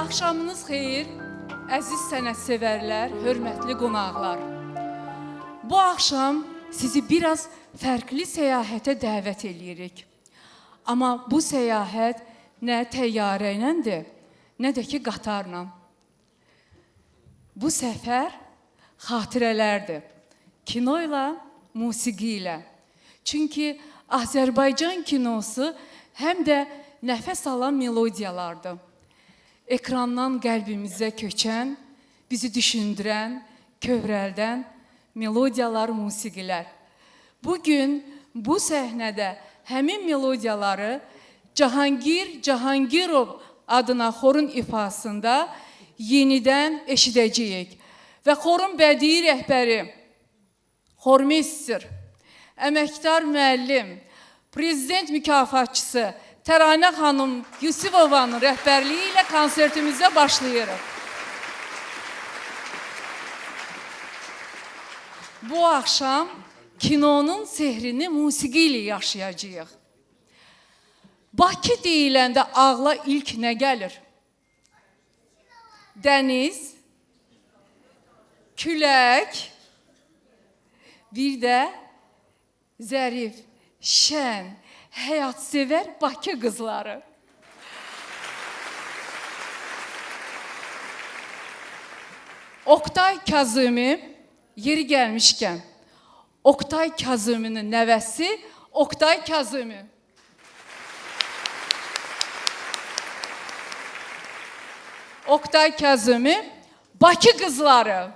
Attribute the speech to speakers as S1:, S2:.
S1: Axşamınız xeyir, əziz sənətsevərlər, hörmətli qonaqlar. Bu axşam sizi biraz fərqli səyahətə dəvət edirik. Amma bu səyahət nə təyyarə iləndir, nə də ki qatarla. Bu səfər xatirələrdir, kino ilə, musiqi ilə. Çünki Azərbaycan kinosu həm də nəfəs alan melodiyalardır. Ekrandan qəlbimizə köçən, bizi düşündürən, kövrəldən melodiyalar, musiqilər. Bugün bu səhnədə həmin melodiyaları Cahangir Cahangirov adına xorun ifasında yenidən eşidəcəyik. Və xorun bədii rəhbəri, xormeister, əməkdar müəllim, prezident mükafatçısı Təranə xanım Yusifovanın rəhbərliyi ilə konsertimizə başlayırıq. Bu axşam kinonun sehrini musiqi ilə yaşayacağıq. Bakı deyiləndə ağla ilk nə gəlir? Dəniz, külək, bir də zərif, şən, həyatsevər Bakı qızları. Oktay Kazımi, yeri gəlmişkən, Oktay Kazıminin nəvəsi Oktay Kazımi. Oktay Kazımi, Bakı qızları.